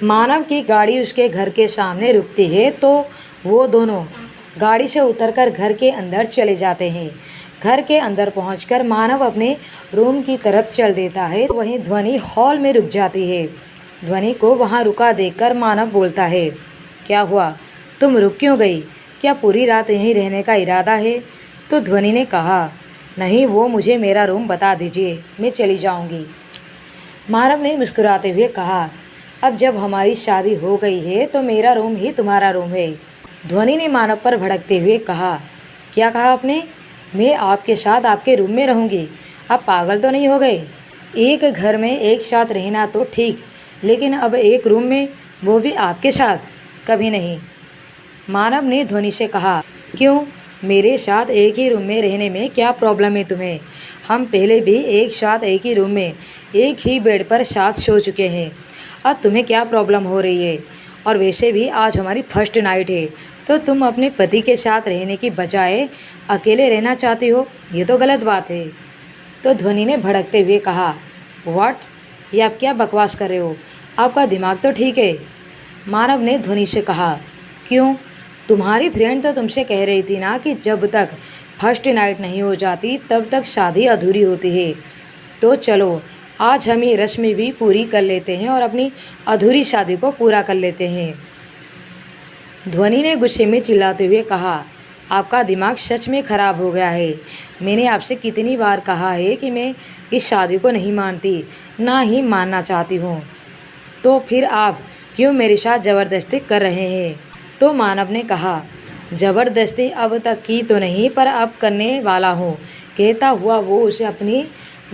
मानव की गाड़ी उसके घर के सामने रुकती है तो वो दोनों गाड़ी से उतरकर घर के अंदर चले जाते हैं। घर के अंदर पहुंचकर मानव अपने रूम की तरफ चल देता है। वहीं ध्वनि हॉल में रुक जाती है। ध्वनि को वहां रुका देखकर मानव बोलता है, क्या हुआ, तुम रुक क्यों गई? क्या पूरी रात यहीं रहने का इरादा है? तो ध्वनि ने कहा, नहीं, वो मुझे मेरा रूम बता दीजिए, मैं चली जाऊंगी। मानव ने मुस्कुराते हुए कहा, अब जब हमारी शादी हो गई है तो मेरा रूम ही तुम्हारा रूम है। ध्वनि ने मानव पर भड़कते हुए कहा, क्या कहा आपने? मैं आपके साथ आपके रूम में रहूंगी? आप पागल तो नहीं हो गए? एक घर में एक साथ रहना तो ठीक, लेकिन अब एक रूम में, वो भी आपके साथ? कभी नहीं। मानव ने ध्वनि से कहा, क्यों, मेरे साथ एक ही रूम में रहने में क्या प्रॉब्लम है तुम्हें? हम पहले भी एक साथ एक ही रूम में एक ही बेड पर साथ सो चुके हैं। अब तुम्हें क्या प्रॉब्लम हो रही है? और वैसे भी आज हमारी फर्स्ट नाइट है, तो तुम अपने पति के साथ रहने की बजाय अकेले रहना चाहती हो? ये तो गलत बात है। तो ध्वनि ने भड़कते हुए कहा, व्हाट, ये आप क्या बकवास कर रहे हो? आपका दिमाग तो ठीक है। मानव ने ध्वनि से कहा, क्यों, तुम्हारी फ्रेंड तो तुमसे कह रही थी ना कि जब तक फर्स्ट नाइट नहीं हो जाती तब तक शादी अधूरी होती है। तो चलो, आज हम ये रस्म भी पूरी कर लेते हैं और अपनी अधूरी शादी को पूरा कर लेते हैं। ध्वनि ने गुस्से में चिल्लाते हुए कहा, आपका दिमाग सच में ख़राब हो गया है। मैंने आपसे कितनी बार कहा है कि मैं इस शादी को नहीं मानती, ना ही मानना चाहती हूँ, तो फिर आप क्यों मेरे साथ ज़बरदस्ती कर रहे हैं? तो मानव ने कहा, ज़बरदस्ती अब तक की तो नहीं, पर अब करने वाला हूँ। कहता हुआ वो उसे अपनी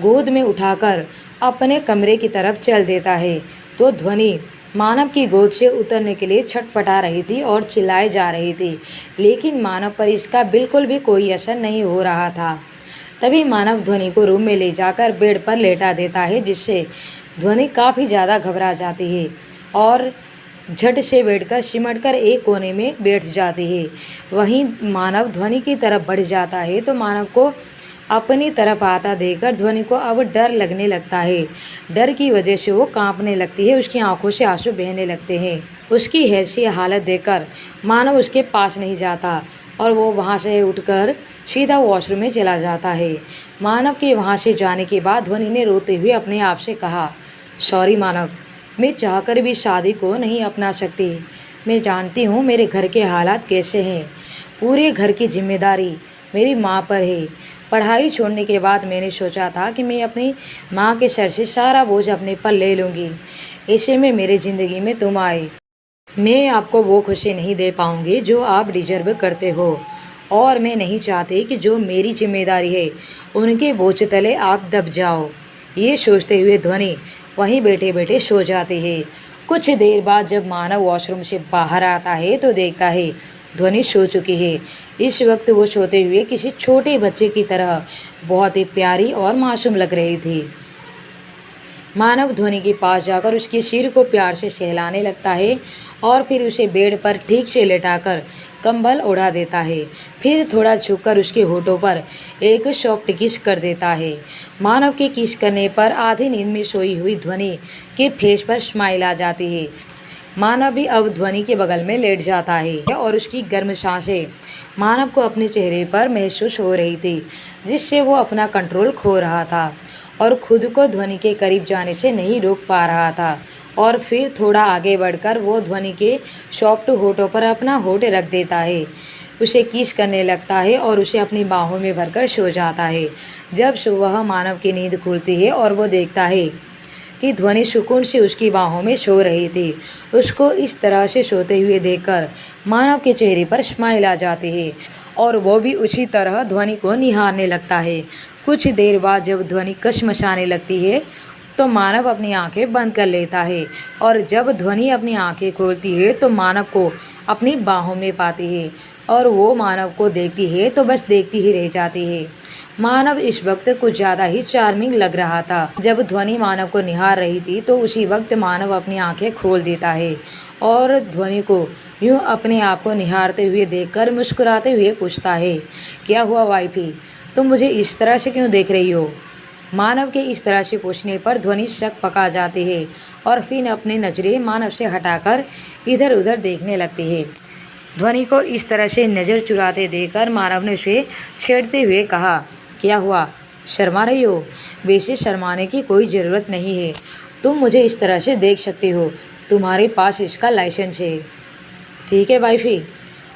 गोद में उठाकर अपने कमरे की तरफ चल देता है। तो ध्वनि मानव की गोद से उतरने के लिए छटपटा रही थी और चिल्लाए जा रही थी, लेकिन मानव पर इसका बिल्कुल भी कोई असर नहीं हो रहा था। तभी मानव ध्वनि को रूम में ले जाकर बेड पर लेटा देता है, जिससे ध्वनि काफ़ी ज़्यादा घबरा जाती है और झट से बैठकर सिमटकर एक कोने में बैठ जाती है। वहीं मानव ध्वनि की तरफ बढ़ जाता है तो मानव को अपनी तरफ आता देखकर ध्वनि को अब डर लगने लगता है। डर की वजह से वो कांपने लगती है, उसकी आंखों से आंसू बहने लगते हैं। उसकी ऐसी हालत देखकर मानव उसके पास नहीं जाता और वो वहाँ से उठकर सीधा वॉशरूम में चला जाता है। मानव के वहाँ से जाने के बाद ध्वनि ने रोते हुए अपने आप से कहा, सॉरी मानव, मैं चाहकर भी शादी को नहीं अपना सकती। मैं जानती हूँ मेरे घर के हालात कैसे हैं। पूरे घर की जिम्मेदारी मेरी माँ पर है। पढ़ाई छोड़ने के बाद मैंने सोचा था कि मैं अपनी माँ के सर से सारा बोझ अपने पर ले लूँगी। ऐसे में मेरी ज़िंदगी में तुम आए। मैं आपको वो खुशी नहीं दे पाऊँगी जो आप डिजर्व करते हो, और मैं नहीं चाहती कि जो मेरी जिम्मेदारी है उनके बोझ तले आप दब जाओ। ये सोचते हुए ध्वनि वहीं बैठे बैठे सो जाती है। कुछ देर बाद जब मानव वॉशरूम से बाहर आता है तो देखता है ध्वनि सो चुकी है। इस वक्त वो सोते हुए किसी छोटे बच्चे की तरह बहुत ही प्यारी और मासूम लग रही थी। मानव ध्वनि के पास जाकर उसके सिर को प्यार से सहलाने लगता है और फिर उसे बेड पर ठीक से लेटाकर कंबल ओढ़ा देता है। फिर थोड़ा झुककर उसके होठों पर एक सॉफ्ट किस कर देता है। मानव के किस करने पर आधी नींद में सोई हुई ध्वनि के फेस पर स्माइल आ जाती है। मानव भी अब ध्वनि के बगल में लेट जाता है और उसकी गर्म सांसें मानव को अपने चेहरे पर महसूस हो रही थी, जिससे वो अपना कंट्रोल खो रहा था और खुद को ध्वनि के करीब जाने से नहीं रोक पा रहा था। और फिर थोड़ा आगे बढ़कर वो ध्वनि के सॉफ्ट होठों पर अपना होठ रख देता है, उसे किस करने लगता है और उसे अपनी बाहों में भरकर सो जाता है। जब सुबह मानव की नींद खुलती है और वो देखता है कि ध्वनि सुकून से उसकी बाहों में सो रही थी, उसको इस तरह से सोते हुए देखकर मानव के चेहरे पर स्माइल आ जाती है और वो भी उसी तरह ध्वनि को निहारने लगता है। कुछ देर बाद जब ध्वनि कशमशाने लगती है तो मानव अपनी आंखें बंद कर लेता है और जब ध्वनि अपनी आंखें खोलती है तो मानव को अपनी बाहों में पाती है और वो मानव को देखती है तो बस देखती ही रह जाती है। मानव इस वक्त कुछ ज़्यादा ही चार्मिंग लग रहा था। जब ध्वनि मानव को निहार रही थी तो उसी वक्त मानव अपनी आंखें खोल देता है और ध्वनि को यूँ अपने आप को निहारते हुए देखकर मुस्कुराते हुए पूछता है, क्या हुआ वाइफी, तुम मुझे इस तरह से क्यों देख रही हो? मानव के इस तरह से पूछने पर ध्वनि शक पका जाती है और फिर अपनी नज़रें मानव से हटाकर इधर उधर देखने लगती है। ध्वनि को इस तरह से नज़र चुराते देखकर मानव ने उसे छेड़ते हुए कहा, क्या हुआ, शर्मा रही हो? वैसे शर्माने की कोई ज़रूरत नहीं है, तुम मुझे इस तरह से देख सकती हो, तुम्हारे पास इसका लाइसेंस है। ठीक है वाइफी।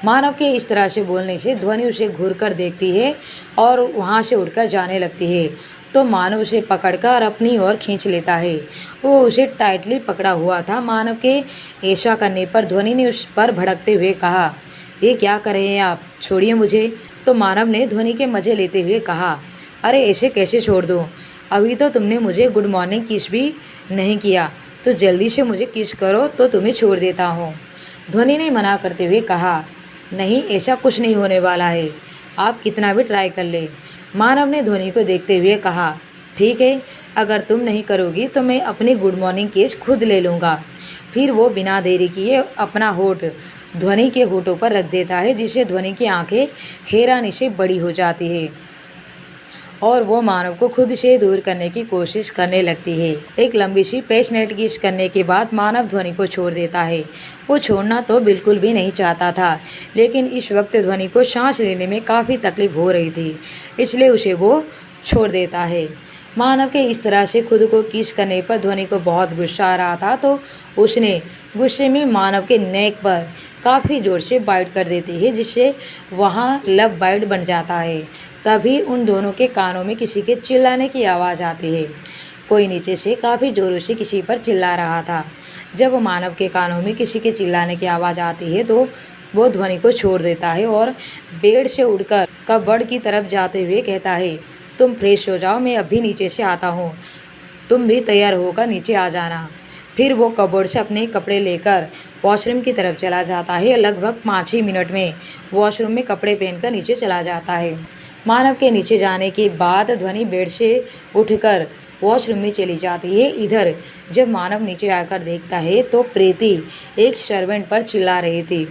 मानव के इस तरह से बोलने से ध्वनि उसे घूर कर देखती है और वहाँ से उठकर जाने लगती है। तो मानव उसे पकड़कर अपनी ओर खींच लेता है। वो उसे टाइटली पकड़ा हुआ था। मानव के ऐसा करने पर ध्वनि ने उस पर भड़कते हुए कहा, ये क्या कर रहे हैं आप, छोड़िए मुझे। तो मानव ने ध्वनि के मज़े लेते हुए कहा, अरे ऐसे कैसे छोड़ दूँ, अभी तो तुमने मुझे गुड मॉर्निंग किस भी नहीं किया, तो जल्दी से मुझे किस करो तो तुम्हें छोड़ देता हूँ। ध्वनि ने मना करते हुए कहा, नहीं ऐसा कुछ नहीं होने वाला है, आप कितना भी ट्राई कर ले। मानव ने ध्वनि को देखते हुए कहा, ठीक है, अगर तुम नहीं करोगी तो मैं अपनी गुड मॉर्निंग केस खुद ले लूँगा। फिर वो बिना देरी किए अपना होठ ध्वनि के होठों पर रख देता है, जिससे ध्वनि की आंखें हैरानी से बड़ी हो जाती है और वो मानव को खुद से दूर करने की कोशिश करने लगती है। एक लंबी सी पैशनेट किस करने के बाद मानव ध्वनि को छोड़ देता है। वो छोड़ना तो बिल्कुल भी नहीं चाहता था, लेकिन इस वक्त ध्वनि को सांस लेने में काफ़ी तकलीफ हो रही थी, इसलिए उसे वो छोड़ देता है। मानव के इस तरह से खुद को किस करने पर ध्वनि को बहुत गुस्सा आ रहा था, तो उसने गुस्से में मानव के नेक पर काफ़ी ज़ोर से बाइट कर देती है, जिससे वहाँ लव बाइट बन जाता है। तभी उन दोनों के कानों में किसी के चिल्लाने की आवाज़ आती है। कोई नीचे से काफ़ी ज़ोरों से किसी पर चिल्ला रहा था। जब मानव के कानों में किसी के चिल्लाने की आवाज़ आती है तो वो ध्वनि को छोड़ देता है और बेड से उठकर कबर्ड की तरफ जाते हुए कहता है, तुम फ्रेश हो जाओ, मैं अभी नीचे से आता हूँ, तुम भी तैयार होकर नीचे आ जाना। फिर वो कबर्ड से अपने कपड़े लेकर वॉशरूम की तरफ चला जाता है। लगभग 5 ही मिनट में वॉशरूम में कपड़े पहनकर नीचे चला जाता है। मानव के नीचे जाने के बाद ध्वनि बेड से उठकर वॉशरूम में चली जाती है। इधर जब मानव नीचे आकर देखता है तो प्रीति एक सर्वेंट पर चिल्ला रही थी।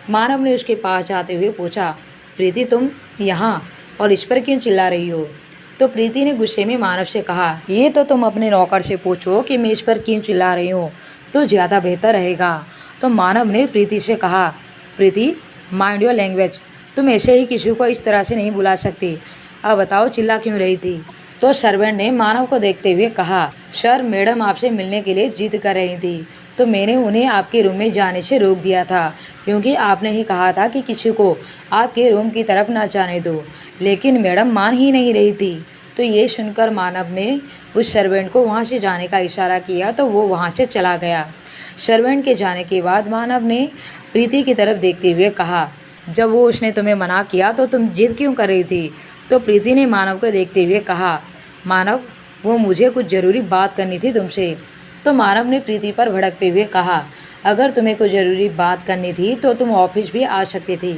मानव ने उसके पास जाते हुए पूछा, प्रीति तुम यहाँ और इस पर क्यों चिल्ला रही हो? तो प्रीति ने गुस्से में मानव से कहा, ये तो तुम अपने नौकर से पूछो कि मैं इस पर क्यों चिल्ला रही हूँ, तो ज़्यादा बेहतर रहेगा। तो मानव ने प्रीति से कहा, प्रीति माइंड योर लैंग्वेज, तुम ऐसे ही किसी को इस तरह से नहीं बुला सकती, अब बताओ चिल्ला क्यों रही थी? तो सर्वेंट ने मानव को देखते हुए कहा, सर मैडम आपसे मिलने के लिए जिद कर रही थी, तो मैंने उन्हें आपके रूम में जाने से रोक दिया था, क्योंकि आपने ही कहा था कि किसी को आपके रूम की तरफ ना जाने दो, लेकिन मैडम मान ही नहीं रही थी। तो ये सुनकर मानव ने उस सर्वेंट को वहाँ से जाने का इशारा किया तो वो वहाँ से चला गया। सर्वेंट के जाने के बाद मानव ने प्रीति की तरफ देखते हुए कहा, जब वो उसने तुम्हें मना किया तो तुम जिद क्यों कर रही थी? तो प्रीति ने मानव को देखते हुए कहा, मानव वो मुझे कुछ ज़रूरी बात करनी थी तुमसे। तो मानव ने प्रीति पर भड़कते हुए कहा, अगर तुम्हें कोई ज़रूरी बात करनी थी तो तुम ऑफिस भी आ सकती थी,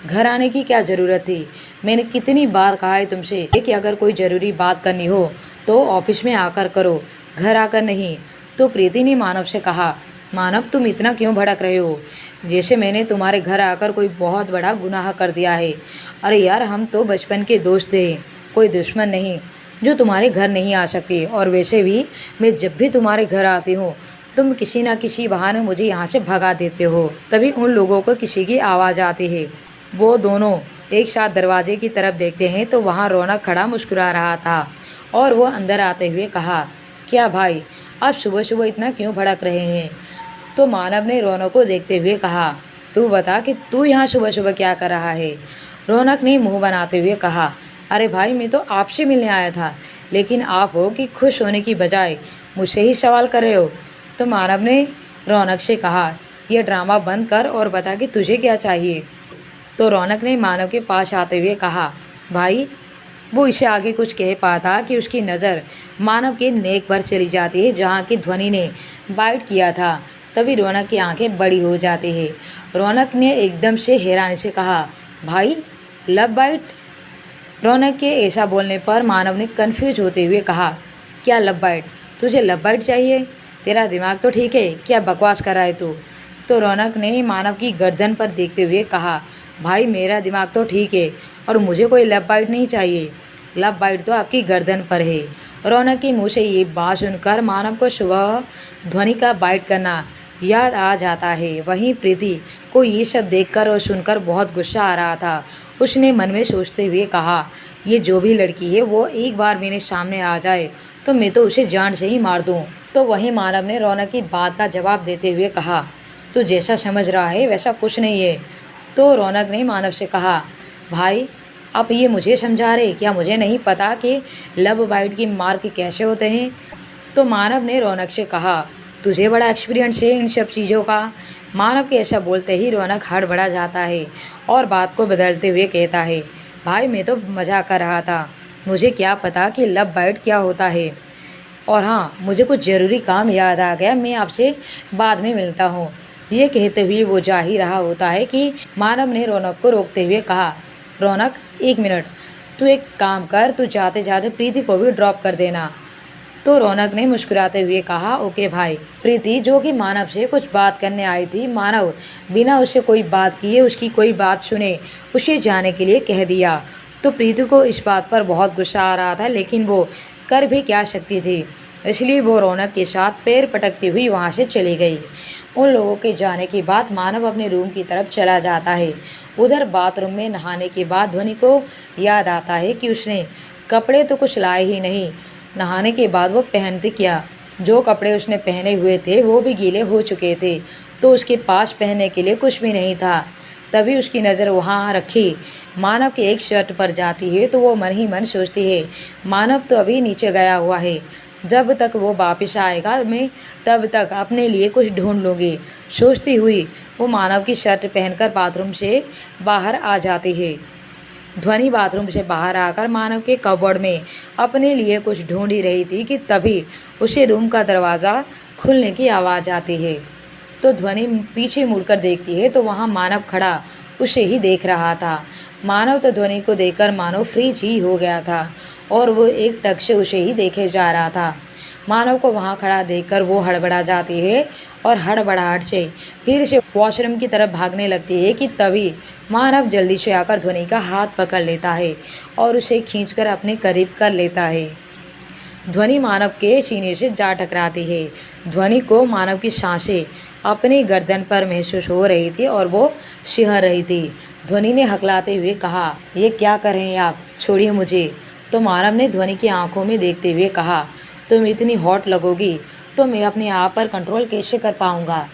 घर आने की क्या ज़रूरत थी? मैंने कितनी बार कहा है तुमसे कि अगर कोई ज़रूरी बात करनी हो तो ऑफिस में आकर करो, घर आकर नहीं। तो प्रीति ने मानव से कहा, मानव तुम इतना क्यों भड़क रहे हो, जैसे मैंने तुम्हारे घर आकर कोई बहुत बड़ा गुनाह कर दिया है। अरे यार हम तो बचपन के दोस्त थे, कोई दुश्मन नहीं जो तुम्हारे घर नहीं आ सकती। और वैसे भी मैं जब भी तुम्हारे घर आती हूँ तुम किसी ना किसी बहाने मुझे यहाँ से भगा देते हो। तभी उन लोगों को किसी की आवाज़ आती है। वो दोनों एक साथ दरवाजे की तरफ देखते हैं तो वहाँ रौनक खड़ा मुस्कुरा रहा था और वो अंदर आते हुए कहा, क्या भाई आप सुबह सुबह इतना क्यों भड़क रहे हैं? तो मानव ने रौनक को देखते हुए कहा, तू बता कि तू यहाँ सुबह सुबह क्या कर रहा है? रौनक ने मुंह बनाते हुए कहा, अरे भाई मैं तो आपसे मिलने आया था, लेकिन आप हो कि खुश होने की बजाय मुझसे ही सवाल कर रहे हो। तो मानव ने रौनक से कहा, यह ड्रामा बंद कर और बता कि तुझे क्या चाहिए। तो रौनक ने मानव के पास आते हुए कहा, भाई वो इसे आगे कुछ कह पाता कि उसकी नज़र मानव के नेक पर चली जाती है जहाँ की ध्वनि ने बाइट किया था। तभी रौनक की आंखें बड़ी हो जाती है। रौनक ने एकदम से हैरानी से कहा, भाई लव बाइट? रौनक के ऐसा बोलने पर मानव ने कन्फ्यूज होते हुए कहा, क्या लव बाइट? तुझे लव बाइट चाहिए? तेरा दिमाग तो ठीक है, क्या बकवास कर रहा है तू? तो रौनक ने मानव की गर्दन पर देखते हुए कहा, भाई मेरा दिमाग तो ठीक है और मुझे कोई लव बाइट नहीं चाहिए, लव बाइट तो आपकी गर्दन पर है। रौनक के मुंह से ये बात सुनकर मानव को सुबह ध्वनि का बाइट करना याद आ जाता है। वहीं प्रीति को ये सब देखकर और सुनकर बहुत गुस्सा आ रहा था। उसने मन में सोचते हुए कहा, ये जो भी लड़की है वो एक बार मेरे सामने आ जाए तो मैं तो उसे जान से ही मार दूँ। तो वहीं मानव ने रौनक की बात का जवाब देते हुए कहा, तू जैसा समझ रहा है वैसा कुछ नहीं है। तो रौनक ने मानव से कहा, भाई आप ये मुझे समझा रहे, क्या मुझे नहीं पता कि लव बाइट की मार्क कैसे होते हैं? तो मानव ने रौनक से कहा, तुझे बड़ा एक्सपीरियंस है इन सब चीज़ों का। मानव के ऐसा बोलते ही रौनक हड़बड़ा जाता है और बात को बदलते हुए कहता है, भाई मैं तो मजाक कर रहा था, मुझे क्या पता कि लव बाइट क्या होता है। और हाँ, मुझे कुछ ज़रूरी काम याद आ गया, मैं आपसे बाद में मिलता हूँ। ये कहते हुए वो जा ही रहा होता है कि मानव ने रौनक को रोकते हुए कहा, रौनक एक मिनट, तू एक काम कर, तू जाते जाते प्रीति को भी ड्रॉप कर देना। तो रौनक ने मुस्कुराते हुए कहा, ओके भाई। प्रीति जो कि मानव से कुछ बात करने आई थी, मानव बिना उससे कोई बात किए उसकी कोई बात सुने उसे जाने के लिए कह दिया। तो प्रीति को इस बात पर बहुत गुस्सा आ रहा था, लेकिन वो कर भी क्या सकती थी, इसलिए वो रौनक के साथ पैर पटकती हुई वहाँ से चली गई। उन लोगों के जाने के बाद मानव अपने रूम की तरफ चला जाता है। उधर बाथरूम में नहाने के बाद ध्वनि को याद आता है कि उसने कपड़े तो कुछ लाए ही नहीं। नहाने के बाद वो पहनती क्या, जो कपड़े उसने पहने हुए थे वो भी गीले हो चुके थे, तो उसके पास पहनने के लिए कुछ भी नहीं था। तभी उसकी नज़र वहाँ रखी मानव के एक शर्ट पर जाती है तो वो मन ही मन सोचती है, मानव तो अभी नीचे गया हुआ है, जब तक वो वापस आएगा मैं तब तक अपने लिए कुछ ढूंढ लूँगी। सोचती हुई वो मानव की शर्ट पहनकर बाथरूम से बाहर आ जाती है। ध्वनि बाथरूम से बाहर आकर मानव के कबर्ड में अपने लिए कुछ ढूंढ ही रही थी कि तभी उसे रूम का दरवाज़ा खुलने की आवाज़ आती है। तो ध्वनि पीछे मुड़कर देखती है तो वहाँ मानव खड़ा उसे ही देख रहा था। मानव तो ध्वनि को देखकर मानो फ्रीज ही हो गया था और वो एक टक से उसे ही देखे जा रहा था। मानव को वहाँ खड़ा देखकर वो हड़बड़ा जाती है और हड़बड़ाहट से फिर से वॉशरूम की तरफ भागने लगती है कि तभी मानव जल्दी से आकर ध्वनि का हाथ पकड़ लेता है और उसे खींचकर अपने करीब कर लेता है। ध्वनि मानव के सीने से जा टकराती है। ध्वनि को मानव की सांसें अपनी गर्दन पर महसूस हो रही थी और वो सिहर रही थी। ध्वनि ने हकलाते हुए कहा, ये क्या कर रहे हैं आप, छोड़िए मुझे। तो मानव ने ध्वनि की आंखों में देखते हुए कहा, तुम इतनी हॉट लगोगी तो मैं अपने आप पर कंट्रोल कैसे कर पाऊँगा।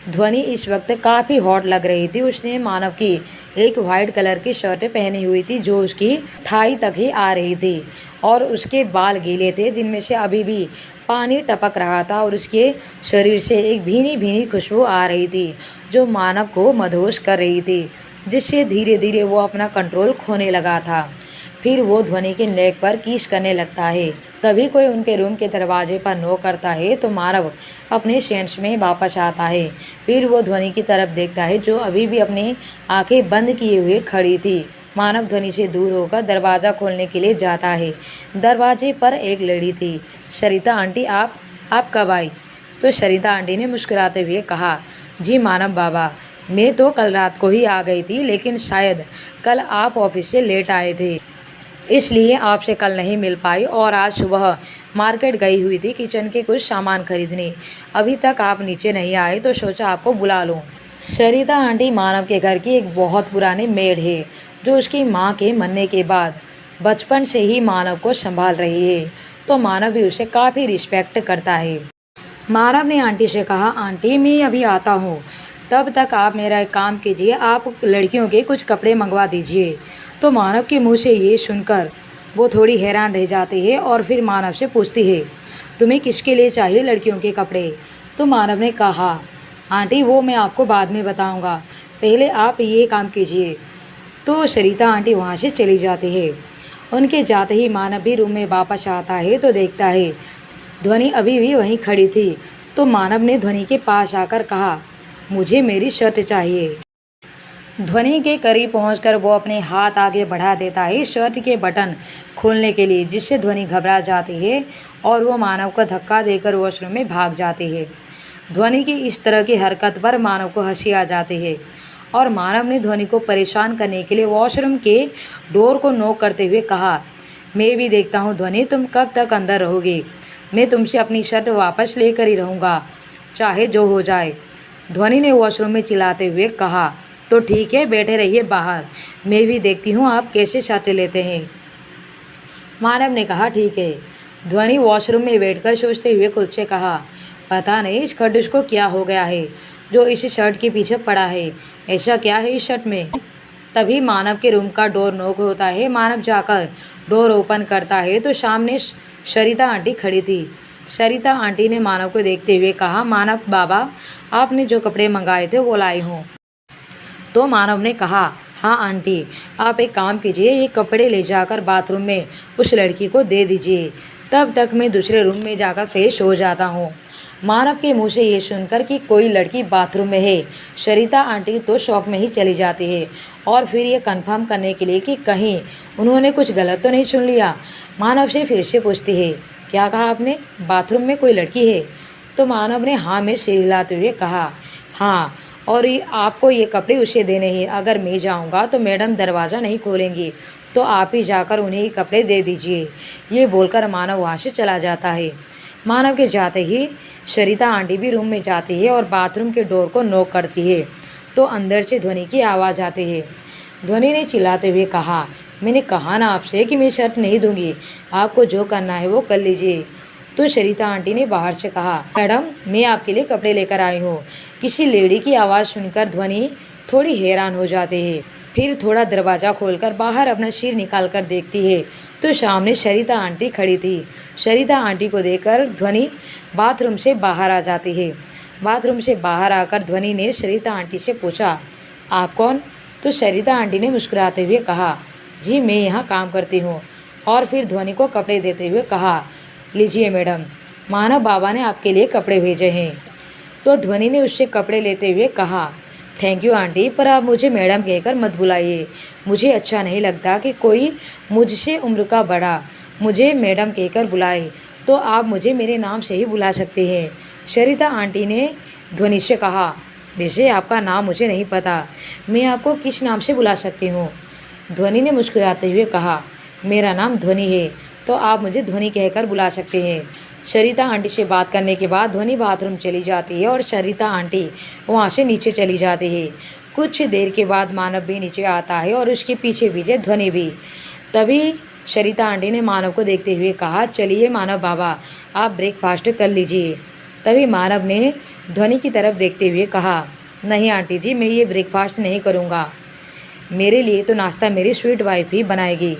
ध्वनि इस वक्त काफ़ी हॉट लग रही थी। उसने मानव की एक वाइट कलर की शर्ट पहनी हुई थी जो उसकी थाई तक ही आ रही थी और उसके बाल गीले थे जिनमें से अभी भी पानी टपक रहा था और उसके शरीर से एक भीनी भीनी खुशबू आ रही थी जो मानव को मदहोश कर रही थी, जिससे धीरे धीरे वो अपना कंट्रोल खोने लगा था। फिर वो ध्वनि के नेक पर किस करने लगता है। तभी कोई उनके रूम के दरवाजे पर नॉक करता है तो मानव अपने सेंस में वापस आता है। फिर वो ध्वनि की तरफ देखता है जो अभी भी अपनी आंखें बंद किए हुए खड़ी थी। मानव ध्वनि से दूर होकर दरवाज़ा खोलने के लिए जाता है। दरवाजे पर एक लड़ी थी। सरिता आंटी, आप कब आई? तो सरिता आंटी ने मुस्कुराते हुए कहा, जी मानव बाबा, मैं तो कल रात को ही आ गई थी, लेकिन शायद कल आप ऑफिस से लेट आए थे इसलिए आपसे कल नहीं मिल पाई और आज सुबह मार्केट गई हुई थी किचन के कुछ सामान खरीदने। अभी तक आप नीचे नहीं आए तो सोचा आपको बुला लूं। सरिता आंटी मानव के घर की एक बहुत पुरानी मेड है जो उसकी मां के मरने के बाद बचपन से ही मानव को संभाल रही है, तो मानव भी उसे काफ़ी रिस्पेक्ट करता है। मानव ने आंटी से कहा, आंटी मैं अभी आता हूँ, तब तक आप मेरा एक काम कीजिए, आप लड़कियों के कुछ कपड़े मंगवा दीजिए। तो मानव के मुंह से ये सुनकर वो थोड़ी हैरान रह जाती है और फिर मानव से पूछती है, तुम्हें किसके लिए चाहिए लड़कियों के कपड़े? तो मानव ने कहा, आंटी वो मैं आपको बाद में बताऊंगा, पहले आप ये काम कीजिए। तो सरिता आंटी वहाँ से चली जाती है। उनके जाते ही मानव भी रूम में वापस आता है तो देखता है ध्वनि अभी भी वहीं खड़ी थी। तो मानव ने ध्वनि के पास आकर कहा, मुझे मेरी शर्ट चाहिए। ध्वनि के करीब पहुंचकर वो अपने हाथ आगे बढ़ा देता है शर्ट के बटन खोलने के लिए, जिससे ध्वनि घबरा जाती है और वो मानव को धक्का देकर वॉशरूम में भाग जाती है। ध्वनि की इस तरह की हरकत पर मानव को हंसी आ जाती है और मानव ने ध्वनि को परेशान करने के लिए वॉशरूम के डोर को नॉक करते हुए कहा, मैं भी देखता हूँ ध्वनि तुम कब तक अंदर रहोगे। मैं तुमसे अपनी शर्ट वापस लेकर ही रहूँगा, चाहे जो हो जाए। ध्वनि ने वॉशरूम में चिल्लाते हुए कहा। तो ठीक है, बैठे रहिए बाहर, मैं भी देखती हूँ आप कैसे शर्ट लेते हैं। मानव ने कहा ठीक है। ध्वनि वॉशरूम में बैठकर सोचते हुए खुद से कहा, पता नहीं इस खडूस को क्या हो गया है जो इस शर्ट के पीछे पड़ा है। ऐसा क्या है इस शर्ट में। तभी मानव के रूम का डोर नॉक होता है। मानव जाकर डोर ओपन करता है तो सामने सरिता आंटी खड़ी थी। सरिता आंटी ने मानव को देखते हुए कहा, मानव बाबा, आपने जो कपड़े मंगाए थे वो लाई हूँ। तो मानव ने कहा, हाँ आंटी, आप एक काम कीजिए, ये कपड़े ले जाकर बाथरूम में उस लड़की को दे दीजिए, तब तक मैं दूसरे रूम में जाकर फ्रेश हो जाता हूँ। मानव के मुंह से ये सुनकर कि कोई लड़की बाथरूम में है, सरिता आंटी तो शौक में ही चली जाती है और फिर ये कंफर्म करने के लिए कि कहीं उन्होंने कुछ गलत तो नहीं सुन लिया, मानव से फिर से पूछती है, क्या कहा आपने, बाथरूम में कोई लड़की है। तो मानव ने हाँ में सिर हिलाते हुए कहा, हाँ, और आपको ये कपड़े उसे देने हैं। अगर मैं जाऊंगा तो मैडम दरवाज़ा नहीं खोलेंगी, तो आप ही जाकर उन्हें ये कपड़े दे दीजिए। ये बोलकर मानव वहाँ से चला जाता है। मानव के जाते ही सरिता आंटी भी रूम में जाती है और बाथरूम के डोर को नॉक करती है। तो अंदर से ध्वनि की आवाज़ आती है। ध्वनि ने चिल्लाते हुए कहा, मैंने कहा ना आपसे कि मैं शर्ट नहीं दूंगी, आपको जो करना है वो कर लीजिए। तो सरिता आंटी ने बाहर से कहा, मैडम मैं आपके लिए कपड़े लेकर आई हूँ। किसी लेडी की आवाज़ सुनकर ध्वनि थोड़ी हैरान हो जाती है। फिर थोड़ा दरवाज़ा खोलकर बाहर अपना सिर निकाल कर देखती है तो सामने सरिता आंटी खड़ी थी। सरिता आंटी को देखकर ध्वनि बाथरूम से बाहर आ जाती है। बाथरूम से बाहर आकर ध्वनि ने सरिता आंटी से पूछा, आप कौन। तो सरिता आंटी ने मुस्कुराते हुए कहा, जी मैं यहाँ काम करती हूँ। और फिर ध्वनि को कपड़े देते हुए कहा, लीजिए मैडम, मानव बाबा ने आपके लिए कपड़े भेजे हैं। तो ध्वनि ने उससे कपड़े लेते हुए कहा, थैंक यू आंटी, पर आप मुझे मैडम कहकर मत बुलाइए। मुझे अच्छा नहीं लगता कि कोई मुझसे उम्र का बड़ा मुझे मैडम कहकर बुलाए, तो आप मुझे मेरे नाम से ही बुला सकते हैं। सरिता आंटी ने ध्वनि से कहा, वैसे आपका नाम मुझे नहीं पता, मैं आपको किस नाम से बुला सकती हूँ। ध्वनि ने मुस्कुराते हुए कहा, मेरा नाम ध्वनि है, तो आप मुझे ध्वनि कहकर बुला सकते हैं। सरिता आंटी से बात करने के बाद ध्वनि बाथरूम चली जाती है और सरिता आंटी वहाँ से नीचे चली जाती है। कुछ देर के बाद मानव भी नीचे आता है और उसके पीछे पीछे ध्वनि भी। तभी सरिता आंटी ने मानव को देखते हुए कहा, चलिए मानव बाबा, आप ब्रेकफास्ट कर लीजिए। तभी मानव ने ध्वनि की तरफ देखते हुए कहा, नहीं आंटी जी, मैं ये ब्रेकफास्ट नहीं करूँगा, मेरे लिए तो नाश्ता मेरी स्वीट वाइफ ही बनाएगी।